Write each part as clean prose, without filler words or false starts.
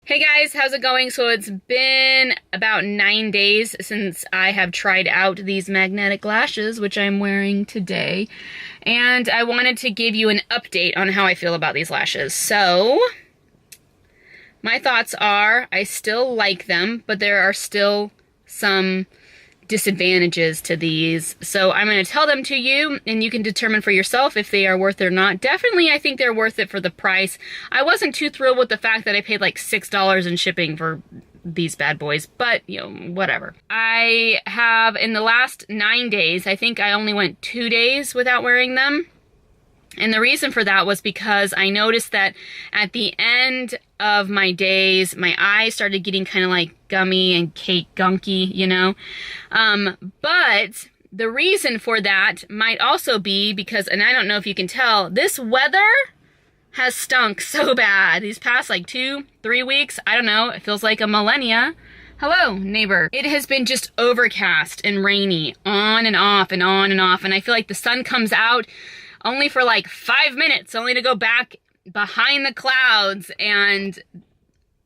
Hey guys, how's it going? So it's been about 9 days since I have tried out these magnetic lashes, which I'm wearing today. And I wanted to give you an update on how I feel about these lashes. So, my thoughts are, I still like them, but there are still some disadvantages to these. So I'm going to tell them to you, and you can determine for yourself if they are worth it or not. Definitely, I think they're worth it for the price. I wasn't too thrilled with the fact that I paid like $6 in shipping for these bad boys, but, you know, whatever. I have, in the last 9 days, I think I only went 2 days without wearing them. And the reason for that was because I noticed that at the end of my days, my eyes started getting kind of like gummy and cake gunky, you know? But the reason for that might also be because, and I don't know if you can tell, this weather has stunk so bad. These past like 2-3 weeks, I don't know, it feels like a millennia. Hello, neighbor. It has been just overcast and rainy, on and off and on and off, and I feel like the sun comes out only for like 5 minutes, only to go back behind the clouds, and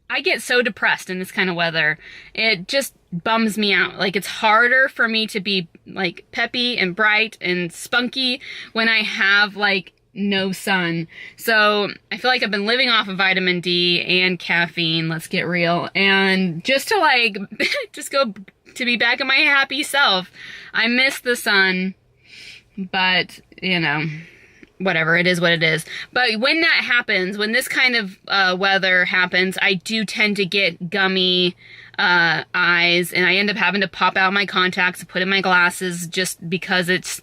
I get so depressed in this kind of weather. It just bums me out. Like, it's harder for me to be like peppy and bright and spunky when I have like no sun. So I feel like I've been living off of vitamin D and caffeine, let's get real, and just to like just go to be back in my happy self. I miss the sun, but you know, whatever, it is what it is. But when that happens, when this kind of weather happens, I do tend to get gummy eyes, and I end up having to pop out my contacts and put in my glasses just because it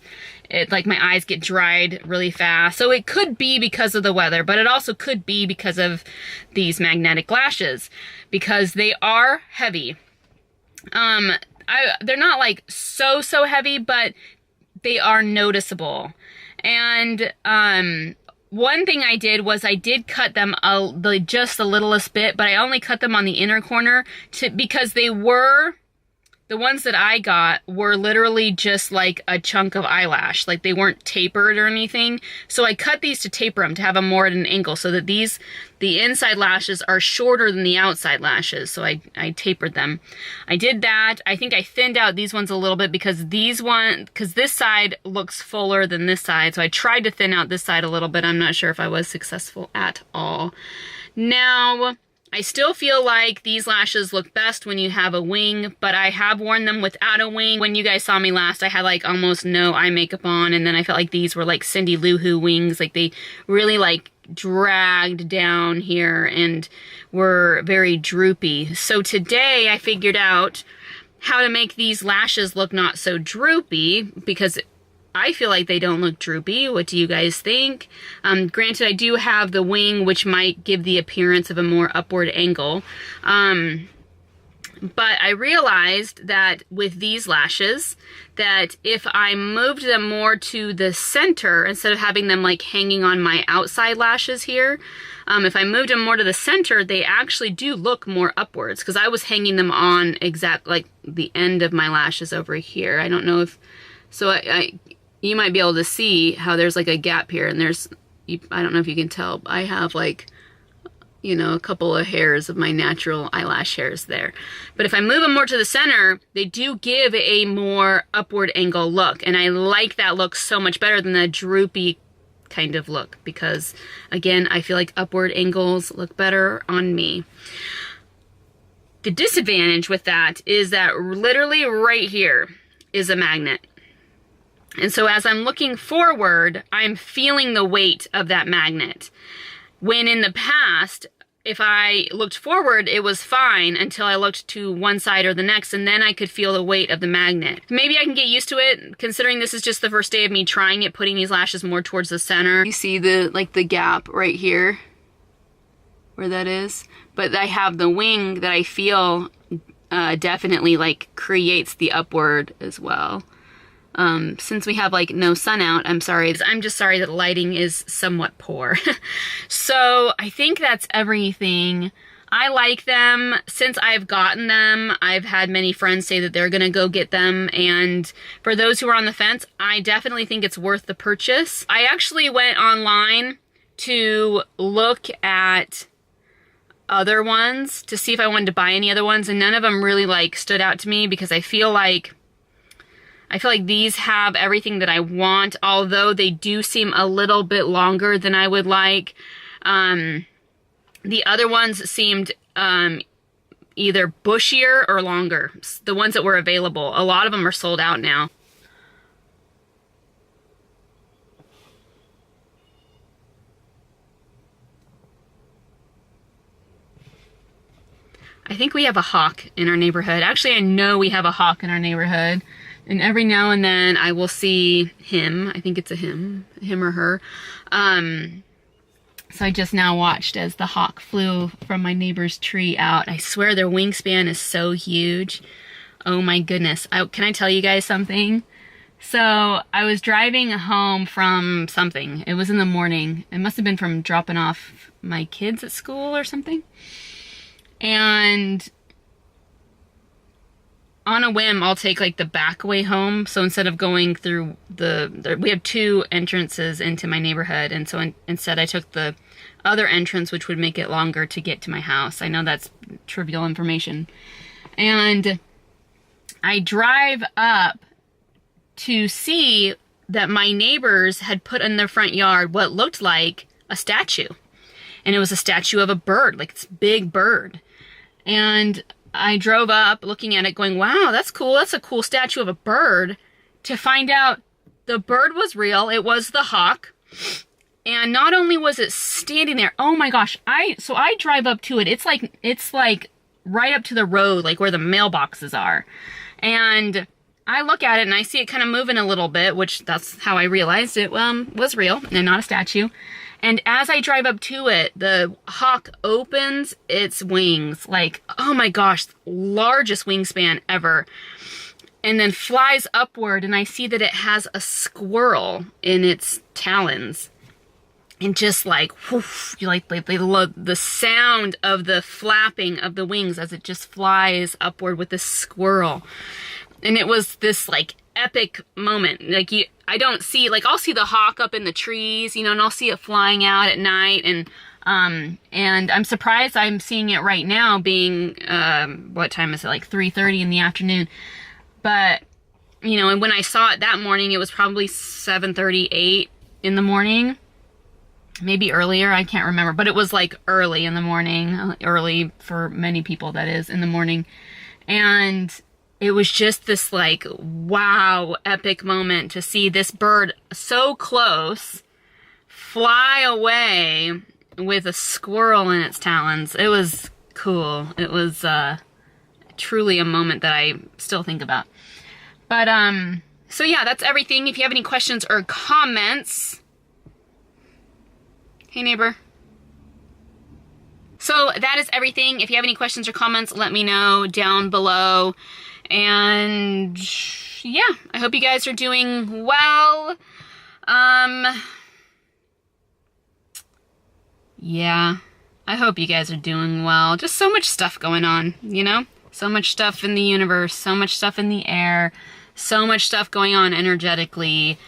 like my eyes get dried really fast. So it could be because of the weather, but it also could be because of these magnetic lashes, because they are heavy. They're not like so heavy, but they are noticeable. And one thing I did was I did cut them just the littlest bit, but I only cut them on the inner corner because the ones that I got were literally just like a chunk of eyelash. Like, they weren't tapered or anything. So I cut these to taper them, to have them more at an angle, so that the inside lashes are shorter than the outside lashes. So I tapered them. I did that. I think I thinned out these ones a little bit because this side looks fuller than this side. So I tried to thin out this side a little bit. I'm not sure if I was successful at all. Now, I still feel like these lashes look best when you have a wing, but I have worn them without a wing. When you guys saw me last, I had like almost no eye makeup on, and then I felt like these were like Cindy Lou Who wings. Like, they really like dragged down here and were very droopy. So today I figured out how to make these lashes look not so droopy, because I feel like they don't look droopy. What do you guys think? Granted, I do have the wing, which might give the appearance of a more upward angle. But I realized that with these lashes, that if I moved them more to the center, instead of having them like hanging on my outside lashes here, if I moved them more to the center, they actually do look more upwards, because I was hanging them on like the end of my lashes over here. I don't know if, so you might be able to see how there's like a gap here, and I don't know if you can tell, I have like, you know, a couple of hairs of my natural eyelash hairs there. But if I move them more to the center, they do give a more upward angle look, and I like that look so much better than the droopy kind of look, because again, I feel like upward angles look better on me. The disadvantage with that is that literally right here is a magnet. And so as I'm looking forward, I'm feeling the weight of that magnet. When in the past, if I looked forward, it was fine until I looked to one side or the next, and then I could feel the weight of the magnet. Maybe I can get used to it, considering this is just the first day of me trying it, putting these lashes more towards the center. You see the gap right here, where that is? But I have the wing that I feel definitely like creates the upward as well. Since we have like no sun out, I'm just sorry that the lighting is somewhat poor. So I think that's everything. I like them. Since I've gotten them, I've had many friends say that they're gonna go get them, and for those who are on the fence, I definitely think it's worth the purchase. I actually went online to look at other ones to see if I wanted to buy any other ones, and none of them really like stood out to me because I feel like these have everything that I want, although they do seem a little bit longer than I would like. The other ones seemed either bushier or longer. The ones that were available. A lot of them are sold out now. I think we have a hawk in our neighborhood. Actually, I know we have a hawk in our neighborhood. And every now and then I will see him. I think it's a him or her. So I just now watched as the hawk flew from my neighbor's tree out. I swear their wingspan is so huge. Oh my goodness. Can I tell you guys something? So I was driving home from something. It was in the morning. It must have been from dropping off my kids at school or something. And on a whim, I'll take like the back way home. So instead of going through we have two entrances into my neighborhood. And so instead I took the other entrance, which would make it longer to get to my house. I know that's trivial information. And I drive up to see that my neighbors had put in their front yard what looked like a statue. And it was a statue of a bird, like this big bird. And I drove up looking at it going, wow, that's cool. That's a cool statue of a bird. To find out the bird was real. It was the hawk. And not only was it standing there, oh my gosh, so I drive up to it. It's like right up to the road, like where the mailboxes are. And I look at it and I see it kind of moving a little bit, which that's how I realized it was real and not a statue. And as I drive up to it, the hawk opens its wings, like, oh my gosh, largest wingspan ever. And then flies upward, and I see that it has a squirrel in its talons. And just like, whoosh, you like the sound of the flapping of the wings as it just flies upward with this squirrel. And it was this like epic moment. Like I don't see, like I'll see the hawk up in the trees, you know, and I'll see it flying out at night. And I'm surprised I'm seeing it right now being, what time is it? Like 3:30 in the afternoon. But, you know, and when I saw it that morning, it was probably 7:30, 8 in the morning. Maybe earlier, I can't remember. But it was like early in the morning. Early for many people, that is, in the morning. And it was just this like, wow, epic moment to see this bird so close fly away with a squirrel in its talons. It was cool. It was truly a moment that I still think about. But, so yeah, that's everything. If you have any questions or comments, hey neighbor. So that is everything. If you have any questions or comments, let me know down below. And yeah, I hope you guys are doing well. Yeah, I hope you guys are doing well. Just so much stuff going on, you know? So much stuff in the universe, so much stuff in the air, so much stuff going on energetically.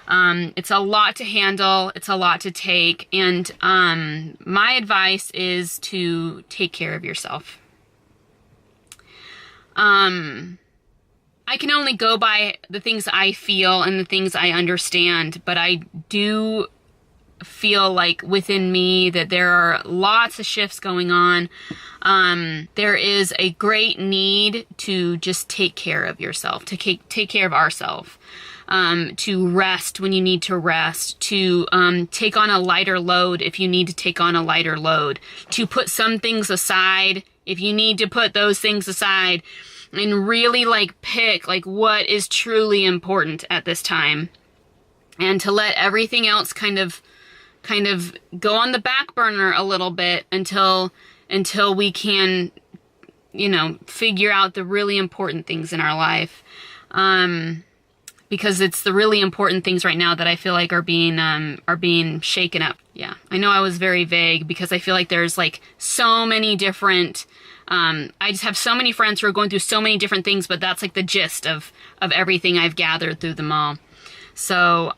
It's a lot to handle. It's a lot to take. And my advice is to take care of yourself. I can only go by the things I feel and the things I understand, but I do feel like within me that there are lots of shifts going on. There is a great need to just take care of yourself, to take care of ourselves, to rest when you need to rest, to take on a lighter load if you need to take on a lighter load, to put some things aside if you need to put those things aside, and really like pick like what is truly important at this time, and to let everything else kind of go on the back burner a little bit until we can, you know, figure out the really important things in our life. Because it's the really important things right now that I feel like are being shaken up. Yeah, I know I was very vague because I feel like there's like so many different, I just have so many friends who are going through so many different things, but that's like the gist of everything I've gathered through them all. So,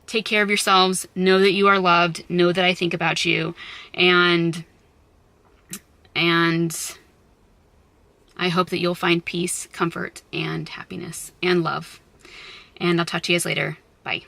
take care of yourselves, know that you are loved, know that I think about you, and And I hope that you'll find peace, comfort, and happiness, and love. And I'll talk to you guys later. Bye.